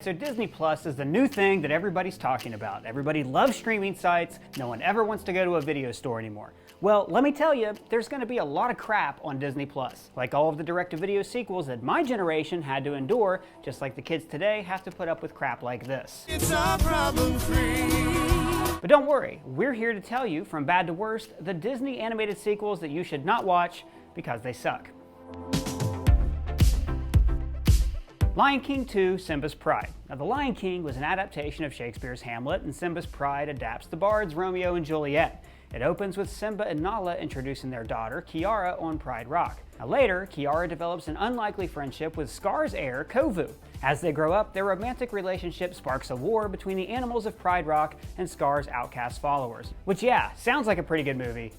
So Disney Plus is the new thing that everybody's talking about. Everybody loves streaming sites. No one ever wants to go to a video store anymore. Well, let me tell you, there's going to be a lot of crap on Disney Plus. Like all of the direct-to-video sequels that my generation had to endure, just like the kids today have to put up with crap like this. It's all problem-free. But don't worry, we're here to tell you, from bad to worst, the Disney animated sequels that you should not watch because they suck. Lion King 2, Simbas Pride. Now, The Lion King was an adaptation of Shakespeare's Hamlet, and Simbas Pride adapts the bards Romeo and Juliet. It opens with Simba and Nala introducing their daughter, Kiara, on Pride Rock. Now later, Kiara develops an unlikely friendship with Scar's heir, Kovu. As they grow up, their romantic relationship sparks a war between the animals of Pride Rock and Scar's outcast followers. Which, yeah, sounds like a pretty good movie,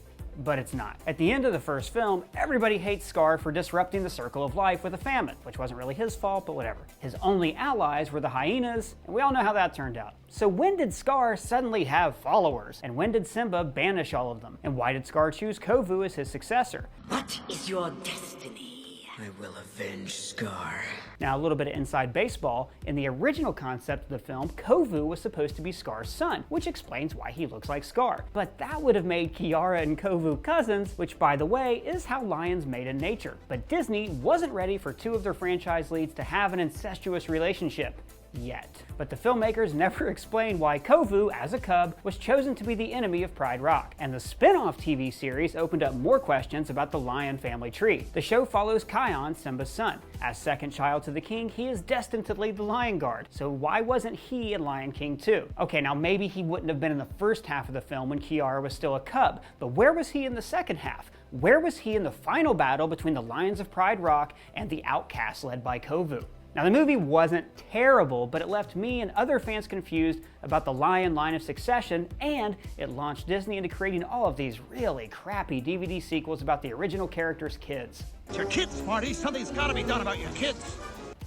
but it's not. At the end of the first film, everybody hates Scar for disrupting the circle of life with a famine, which wasn't really his fault, but whatever. His only allies were the hyenas, and we all know how that turned out. So when did Scar suddenly have followers? And when did Simba banish all of them? And why did Scar choose Kovu as his successor? What is your destiny? I will avenge Scar. Now, a little bit of inside baseball. In the original concept of the film, Kovu was supposed to be Scar's son, which explains why he looks like Scar. But that would have made Kiara and Kovu cousins, which, by the way, is how lions mate in nature. But Disney wasn't ready for two of their franchise leads to have an incestuous relationship. Yet. But the filmmakers never explained why Kovu, as a cub, was chosen to be the enemy of Pride Rock. And the spin-off TV series opened up more questions about the lion family tree. The show follows Kion, Simba's son. As second child to the king, he is destined to lead the Lion Guard. So why wasn't he in Lion King 2? Okay, now maybe he wouldn't have been in the first half of the film when Kiara was still a cub, but where was he in the second half? Where was he in the final battle between the Lions of Pride Rock and the outcasts led by Kovu? Now, the movie wasn't terrible, but it left me and other fans confused about the lion line of succession, and it launched Disney into creating all of these really crappy DVD sequels about the original characters' kids. It's your kids, Marty. Something's got to be done about your kids.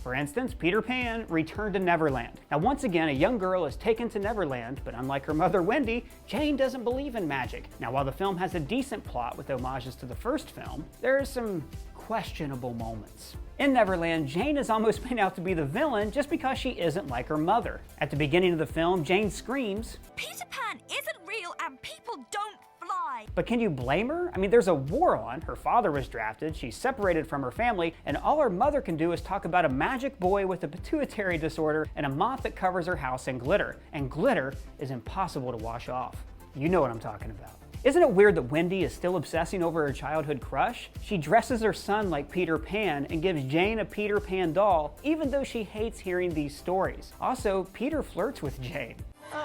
For instance, Peter Pan returned to Neverland. Now, once again, a young girl is taken to Neverland, but unlike her mother Wendy, Jane doesn't believe in magic. Now, while the film has a decent plot with homages to the first film, there are some questionable moments. In Neverland, Jane is almost made out to be the villain just because she isn't like her mother. At the beginning of the film, Jane screams, "Peter Pan isn't real and people don't fly." But can you blame her? I mean, there's a war on, her father was drafted, she's separated from her family, and all her mother can do is talk about a magic boy with a pituitary disorder and a moth that covers her house in glitter. And glitter is impossible to wash off. You know what I'm talking about. Isn't it weird that Wendy is still obsessing over her childhood crush? She dresses her son like Peter Pan and gives Jane a Peter Pan doll, even though she hates hearing these stories. Also, Peter flirts with Jane.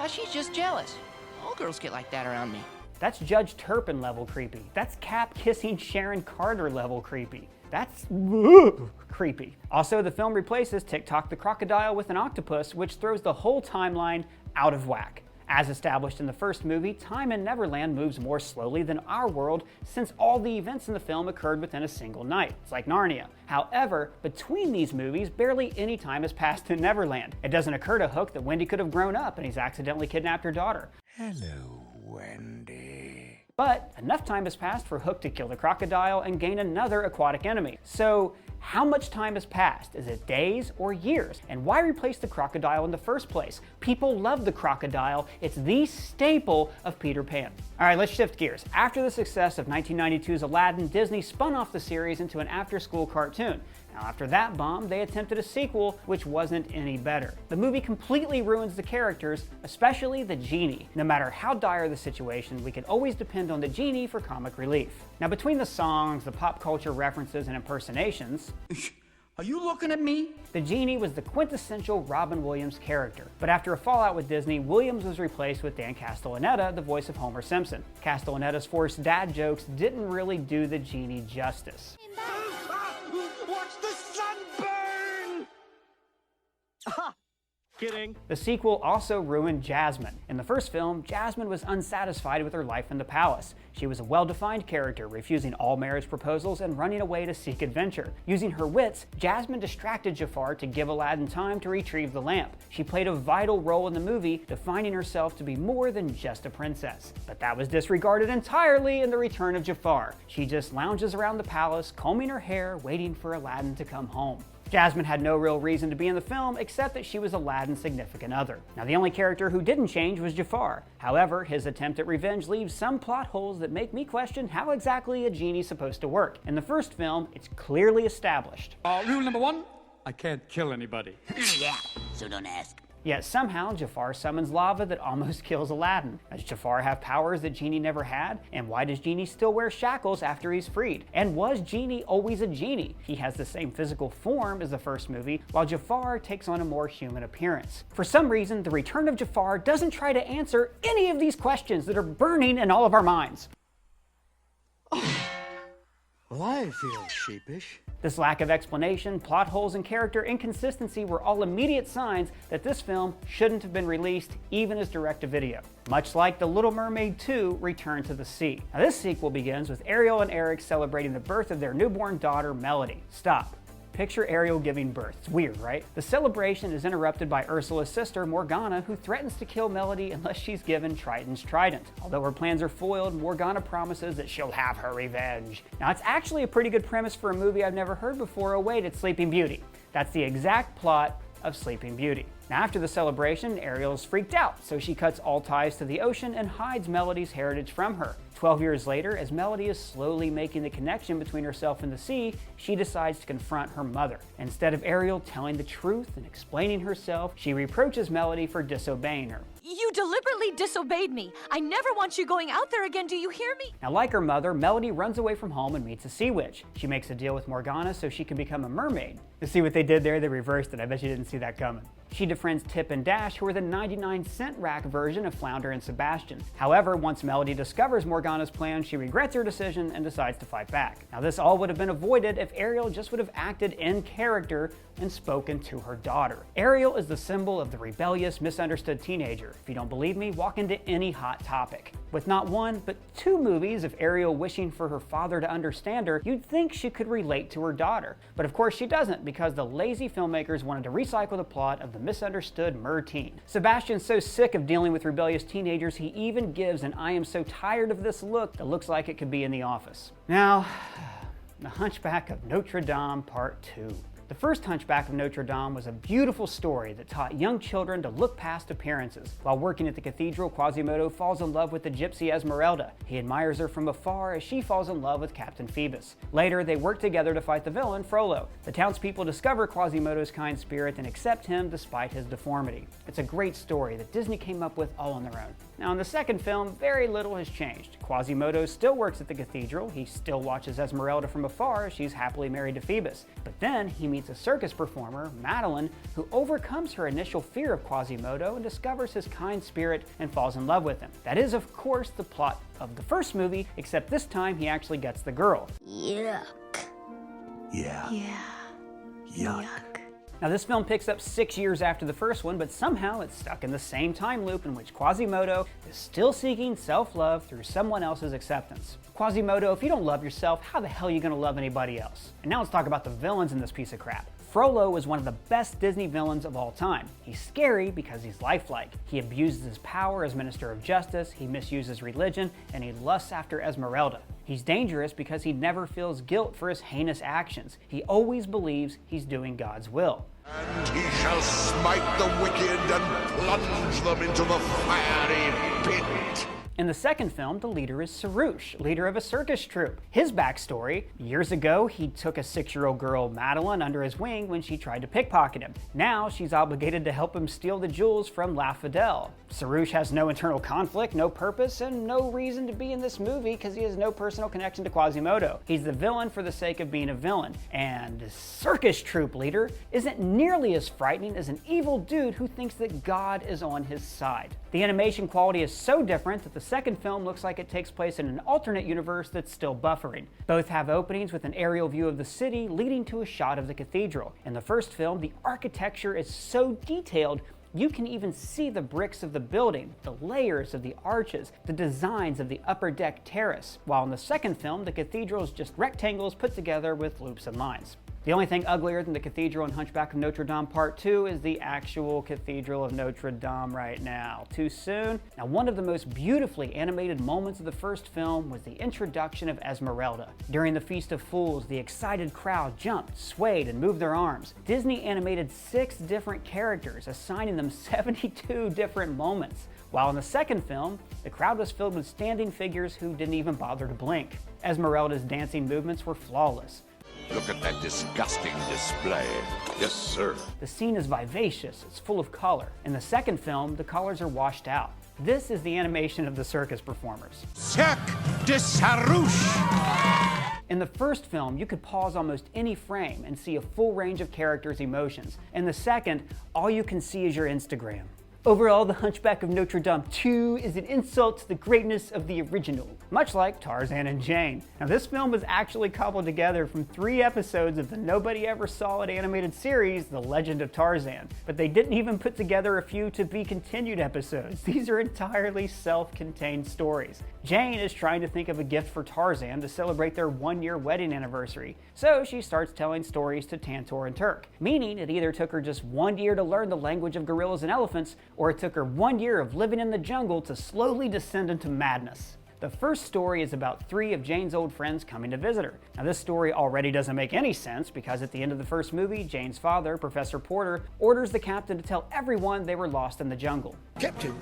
She's just jealous. All girls get like that around me. That's Judge Turpin level creepy. That's Cap kissing Sharon Carter level creepy. That's creepy. Also, the film replaces TikTok the crocodile with an octopus, which throws the whole timeline out of whack. As established in the first movie, time in Neverland moves more slowly than our world since all the events in the film occurred within a single night. It's like Narnia. However, between these movies, barely any time has passed in Neverland. It doesn't occur to Hook that Wendy could have grown up and he's accidentally kidnapped her daughter. Hello, Wendy. But enough time has passed for Hook to kill the crocodile and gain another aquatic enemy. So how much time has passed? Is it days or years? And why replace the crocodile in the first place? People love the crocodile. It's the staple of Peter Pan. All right, let's shift gears. After the success of 1992's Aladdin, Disney spun off the series into an after-school cartoon. Now, after that bomb, they attempted a sequel, which wasn't any better. The movie completely ruins the characters, especially the genie. No matter how dire the situation, we could always depend on the genie for comic relief. Now, between the songs, the pop culture references, and impersonations, Are you looking at me? the genie was the quintessential Robin Williams character. But after a fallout with Disney, Williams was replaced with Dan Castellaneta, the voice of Homer Simpson. Castellaneta's forced dad jokes didn't really do the genie justice. Watch the sun burn! Kidding. The sequel also ruined Jasmine. In the first film, Jasmine was unsatisfied with her life in the palace. She was a well-defined character, refusing all marriage proposals and running away to seek adventure. Using her wits, Jasmine distracted Jafar to give Aladdin time to retrieve the lamp. She played a vital role in the movie, defining herself to be more than just a princess. But that was disregarded entirely in The Return of Jafar. She just lounges around the palace, combing her hair, waiting for Aladdin to come home. Jasmine had no real reason to be in the film except that she was Aladdin's significant other. Now, the only character who didn't change was Jafar. However, his attempt at revenge leaves some plot holes that make me question how exactly a genie's supposed to work. In the first film, it's clearly established. Rule number 1, I can't kill anybody. Yeah, so don't ask. Yet somehow Jafar summons lava that almost kills Aladdin. Does Jafar have powers that Genie never had? And why does Genie still wear shackles after he's freed? And was Genie always a genie? He has the same physical form as the first movie, while Jafar takes on a more human appearance. For some reason, The Return of Jafar doesn't try to answer any of these questions that are burning in all of our minds. Well, I feel sheepish. This lack of explanation, plot holes, and character inconsistency were all immediate signs that this film shouldn't have been released even as direct-to-video. Much like The Little Mermaid 2: Return to the Sea. Now, this sequel begins with Ariel and Eric celebrating the birth of their newborn daughter, Melody. Stop. Picture Ariel giving birth. It's weird, right? The celebration is interrupted by Ursula's sister, Morgana, who threatens to kill Melody unless she's given Triton's trident. Although her plans are foiled, Morgana promises that she'll have her revenge. Now, it's actually a pretty good premise for a movie I've never heard before. Oh wait, it's Sleeping Beauty. That's the exact plot of Sleeping Beauty. Now, after the celebration, Ariel is freaked out, so she cuts all ties to the ocean and hides Melody's heritage from her. 12 years later, as Melody is slowly making the connection between herself and the sea, she decides to confront her mother. Instead of Ariel telling the truth and explaining herself, she reproaches Melody for disobeying her. You deliberately disobeyed me. I never want you going out there again, do you hear me? Now, like her mother, Melody runs away from home and meets a sea witch. She makes a deal with Morgana so she can become a mermaid. You see what they did there? They reversed it. I bet you didn't see that coming. She befriends Tip and Dash, who are the 99-cent rack version of Flounder and Sebastian. However, once Melody discovers Morgana's plan, she regrets her decision and decides to fight back. Now, this all would have been avoided if Ariel just would have acted in character and spoken to her daughter. Ariel is the symbol of the rebellious, misunderstood teenager. If you don't believe me, walk into any hot topic. With not one, but two movies of Ariel wishing for her father to understand her, you'd think she could relate to her daughter. But of course she doesn't, because the lazy filmmakers wanted to recycle the plot of the misunderstood mer-teen. Sebastian's so sick of dealing with rebellious teenagers, he even gives an "I am so tired of this" look that looks like it could be in The Office. Now, The Hunchback of Notre Dame Part 2. The first Hunchback of Notre Dame was a beautiful story that taught young children to look past appearances. While working at the cathedral, Quasimodo falls in love with the gypsy Esmeralda. He admires her from afar as she falls in love with Captain Phoebus. Later, they work together to fight the villain, Frollo. The townspeople discover Quasimodo's kind spirit and accept him despite his deformity. It's a great story that Disney came up with all on their own. Now, in the second film, very little has changed. Quasimodo still works at the cathedral, he still watches Esmeralda from afar as she's happily married to Phoebus. But then he meets a circus performer, Madeline, who overcomes her initial fear of Quasimodo and discovers his kind spirit and falls in love with him. That is, of course, the plot of the first movie, except this time he actually gets the girl. Yuck. Yeah. Yuck. Now, this film picks up 6 years after the first one, but somehow it's stuck in the same time loop in which Quasimodo is still seeking self-love through someone else's acceptance. Quasimodo, if you don't love yourself, how the hell are you going to love anybody else? And now let's talk about the villains in this piece of crap. Frollo is one of the best Disney villains of all time. He's scary because he's lifelike. He abuses his power as Minister of Justice, he misuses religion, and he lusts after Esmeralda. He's dangerous because he never feels guilt for his heinous actions. He always believes he's doing God's will. And he shall smite the wicked and plunge them into the fiery pit. In the second film, the leader is Sarouche, leader of a circus troupe. His backstory: years ago, he took a 6-year-old girl, Madeline, under his wing when she tried to pickpocket him. Now, she's obligated to help him steal the jewels from La Fidèle. Sarouche has no internal conflict, no purpose, and no reason to be in this movie because he has no personal connection to Quasimodo. He's the villain for the sake of being a villain. And the circus troupe leader isn't nearly as frightening as an evil dude who thinks that God is on his side. The animation quality is so different that the second film looks like it takes place in an alternate universe that's still buffering. Both have openings with an aerial view of the city leading to a shot of the cathedral. In the first film, the architecture is so detailed you can even see the bricks of the building, the layers of the arches, the designs of the upper deck terrace, while in the second film, the cathedral is just rectangles put together with loops and lines. The only thing uglier than the Cathedral in Hunchback of Notre Dame Part 2 is the actual Cathedral of Notre Dame right now. Too soon? Now, one of the most beautifully animated moments of the first film was the introduction of Esmeralda. During the Feast of Fools, the excited crowd jumped, swayed, and moved their arms. Disney animated 6 different characters, assigning them 72 different moments. While in the second film, the crowd was filled with standing figures who didn't even bother to blink. Esmeralda's dancing movements were flawless. Look at that disgusting display. Yes, sir. The scene is vivacious, it's full of color. In the second film, the colors are washed out. This is the animation of the circus performers. Cirque de Sarouche! In the first film, you could pause almost any frame and see a full range of characters' emotions. In the second, all you can see is your Instagram. Overall, The Hunchback of Notre Dame 2 is an insult to the greatness of the original, much like Tarzan and Jane. Now, this film was actually cobbled together from 3 episodes of the nobody ever saw it animated series, The Legend of Tarzan. But they didn't even put together a few to-be-continued episodes. These are entirely self-contained stories. Jane is trying to think of a gift for Tarzan to celebrate their 1-year wedding anniversary, so she starts telling stories to Tantor and Turk, meaning it either took her just 1 year to learn the language of gorillas and elephants, or it took her 1 year of living in the jungle to slowly descend into madness. The first story is about 3 of Jane's old friends coming to visit her. Now, this story already doesn't make any sense because at the end of the first movie, Jane's father, Professor Porter, orders the captain to tell everyone they were lost in the jungle. Captain,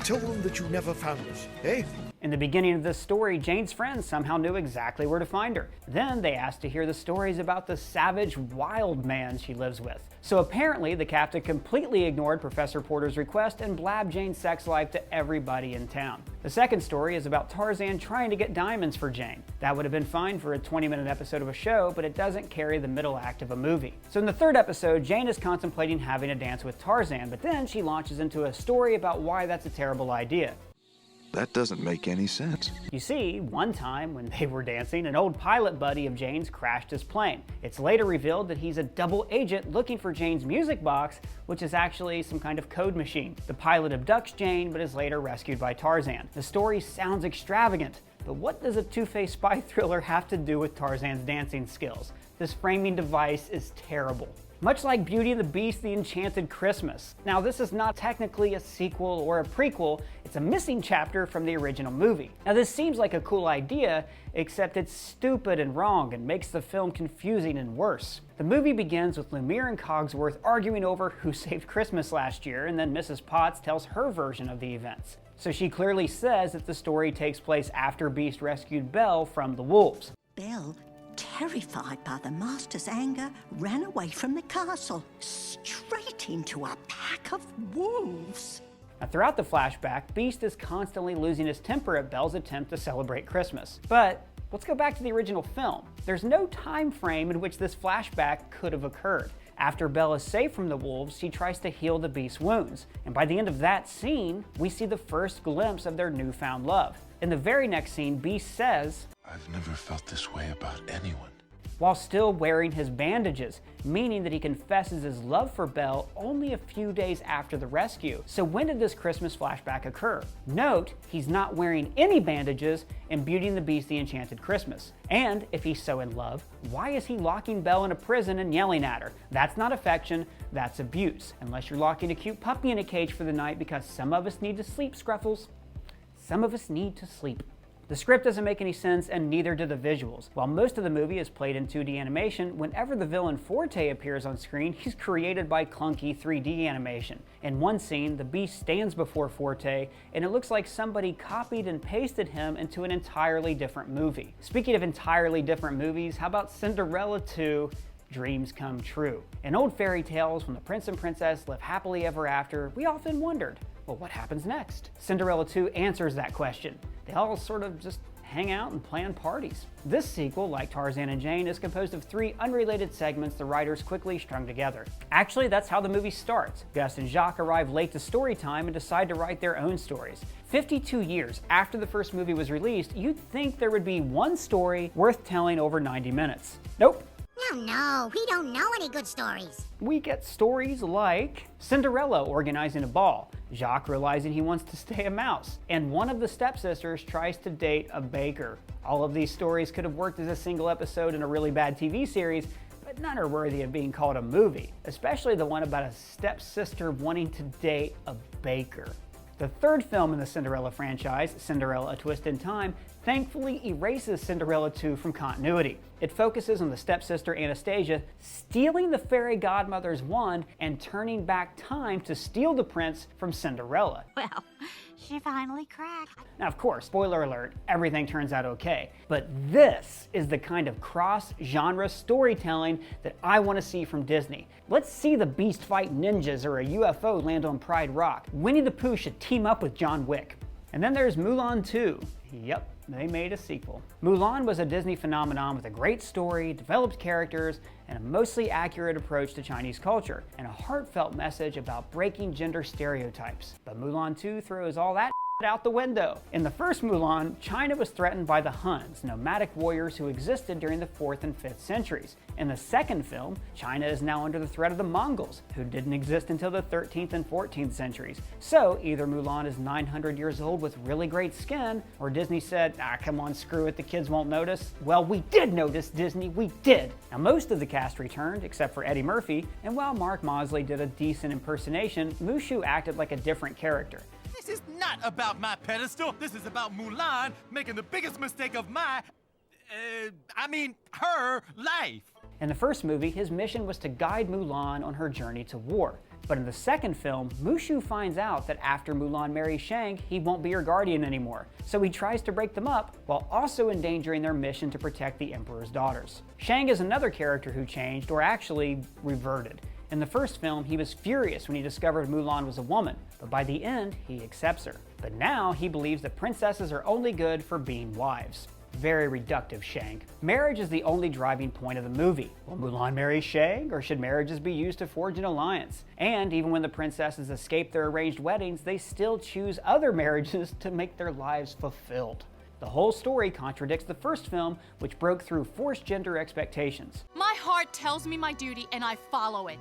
tell them that you never found us, eh? In the beginning of this story, Jane's friends somehow knew exactly where to find her. Then they asked to hear the stories about the savage wild man she lives with. So apparently, the captain completely ignored Professor Porter's request and blabbed Jane's sex life to everybody in town. The second story is about Tarzan trying to get diamonds for Jane. That would have been fine for a 20-minute episode of a show, but it doesn't carry the middle act of a movie. So in the third episode, Jane is contemplating having a dance with Tarzan, but then she launches into a story about why that's a terrible idea. That doesn't make any sense. You see, one time when they were dancing, an old pilot buddy of Jane's crashed his plane. It's later revealed that he's a double agent looking for Jane's music box, which is actually some kind of code machine. The pilot abducts Jane, but is later rescued by Tarzan. The story sounds extravagant, but what does a two-faced spy thriller have to do with Tarzan's dancing skills? This framing device is terrible. Much like Beauty and the Beast, The Enchanted Christmas. Now, this is not technically a sequel or a prequel, it's a missing chapter from the original movie. Now, this seems like a cool idea, except it's stupid and wrong and makes the film confusing and worse. The movie begins with Lumiere and Cogsworth arguing over who saved Christmas last year, and then Mrs. Potts tells her version of the events. So she clearly says that the story takes place after Beast rescued Belle from the wolves. Belle, terrified by the master's anger, ran away from the castle, straight into a pack of wolves. Now, throughout the flashback, Beast is constantly losing his temper at Belle's attempt to celebrate Christmas. But let's go back to the original film. There's no time frame in which this flashback could have occurred. After Belle is saved from the wolves, she tries to heal the Beast's wounds. And by the end of that scene, we see the first glimpse of their newfound love. In the very next scene, Beast says, I've never felt this way about anyone. While still wearing his bandages, meaning that he confesses his love for Belle only a few days after the rescue. So when did this Christmas flashback occur? Note, he's not wearing any bandages in Beauty and the Beast, The Enchanted Christmas. And if he's so in love, why is he locking Belle in a prison and yelling at her? That's not affection, that's abuse. Unless you're locking a cute puppy in a cage for the night because some of us need to sleep, Scruffles. Some of us need to sleep. The script doesn't make any sense, and neither do the visuals. While most of the movie is played in 2D animation, whenever the villain Forte appears on screen, he's created by clunky 3D animation. In one scene, the Beast stands before Forte, and it looks like somebody copied and pasted him into an entirely different movie. Speaking of entirely different movies, how about Cinderella 2? Dreams come true. In old fairy tales, when the prince and princess live happily ever after, we often wondered, well, what happens next? Cinderella 2 answers that question. They all sort of just hang out and plan parties. This sequel, like Tarzan and Jane, is composed of 3 unrelated segments the writers quickly strung together. Actually, that's how the movie starts. Gus and Jacques arrive late to story time and decide to write their own stories. 52 years after the first movie was released, you'd think there would be one story worth telling over 90 minutes. Nope. No, we don't know any good stories. We get stories like Cinderella organizing a ball, Jacques realizing he wants to stay a mouse, and one of the stepsisters tries to date a baker. All of these stories could have worked as a single episode in a really bad TV series, but but none are worthy of being called a movie, especially the one about a stepsister wanting to date a baker. The third film in the Cinderella franchise, Cinderella: A Twist in Time, thankfully erases Cinderella 2 from continuity. It focuses on the stepsister Anastasia stealing the fairy godmother's wand and turning back time to steal the prince from Cinderella. Well, she finally cracked. Now, of course, spoiler alert, everything turns out okay. But this is the kind of cross-genre storytelling that I want to see from Disney. Let's see the Beast fight ninjas or a UFO land on Pride Rock. Winnie the Pooh should team up with John Wick. And then there's Mulan 2. Yep, they made a sequel. Mulan was a Disney phenomenon with a great story, developed characters, and a mostly accurate approach to Chinese culture, and a heartfelt message about breaking gender stereotypes. But Mulan 2 throws all that out the window. In the first Mulan, China was threatened by the Huns, nomadic warriors who existed during the 4th and 5th centuries. In the second film, China is now under the threat of the Mongols, who didn't exist until the 13th and 14th centuries. So either Mulan is 900 years old with really great skin, or Disney said, come on, screw it, the kids won't notice. Well, we did notice, Disney, we did! Now, most of the cast returned, except for Eddie Murphy, and while Mark Mosley did a decent impersonation, Mushu acted like a different character. This is not about my pedestal. This is about Mulan making the biggest mistake of her life. In the first movie, his mission was to guide Mulan on her journey to war. But in the second film, Mushu finds out that after Mulan marries Shang, he won't be her guardian anymore. So he tries to break them up while also endangering their mission to protect the Emperor's daughters. Shang is another character who changed, or actually reverted. In the first film, he was furious when he discovered Mulan was a woman, but by the end, he accepts her. But now he believes that princesses are only good for being wives. Very reductive, Shang. Marriage is the only driving point of the movie. Will Mulan marry Shang, or should marriages be used to forge an alliance? And even when the princesses escape their arranged weddings, they still choose other marriages to make their lives fulfilled. The whole story contradicts the first film, which broke through forced gender expectations. My heart tells me my duty, and I follow it.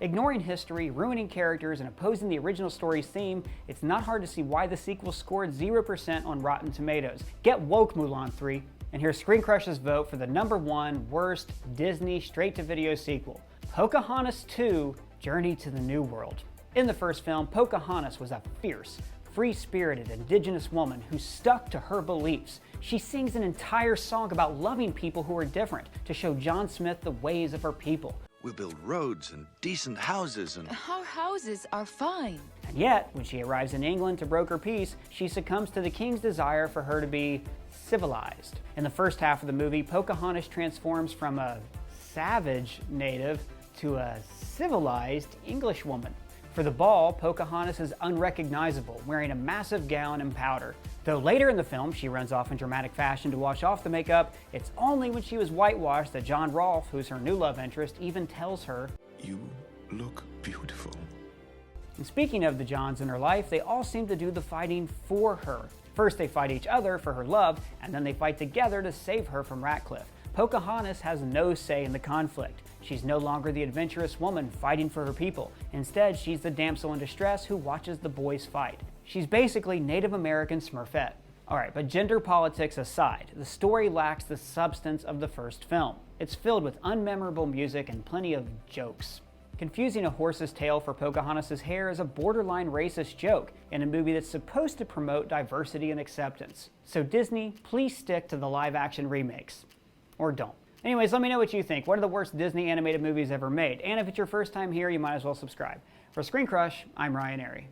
Ignoring history, ruining characters, and opposing the original story's theme, it's not hard to see why the sequel scored 0% on Rotten Tomatoes. Get woke, Mulan 3. And here's Screen Crush's vote for the #1 worst Disney straight-to-video sequel, Pocahontas 2: Journey to the New World. In the first film, Pocahontas was a fierce, free-spirited indigenous woman who stuck to her beliefs. She sings an entire song about loving people who are different to show John Smith the ways of her people. We'll build roads and decent houses and... Our houses are fine. And yet, when she arrives in England to broker peace, she succumbs to the king's desire for her to be civilized. In the first half of the movie, Pocahontas transforms from a savage native to a civilized English woman. For the ball, Pocahontas is unrecognizable, wearing a massive gown and powder. Though later in the film, she runs off in dramatic fashion to wash off the makeup, it's only when she was whitewashed that John Rolfe, who's her new love interest, even tells her, You look beautiful. And speaking of the Johns in her life, they all seem to do the fighting for her. First they fight each other for her love, and then they fight together to save her from Ratcliffe. Pocahontas has no say in the conflict. She's no longer the adventurous woman fighting for her people. Instead, she's the damsel in distress who watches the boys fight. She's basically Native American Smurfette. Alright, but gender politics aside, the story lacks the substance of the first film. It's filled with unmemorable music and plenty of jokes. Confusing a horse's tail for Pocahontas' hair is a borderline racist joke in a movie that's supposed to promote diversity and acceptance. So Disney, please stick to the live-action remakes. Or don't. Anyways, let me know what you think. What are the worst Disney animated movies ever made? And if it's your first time here, you might as well subscribe. For Screen Crush, I'm Ryan Airy.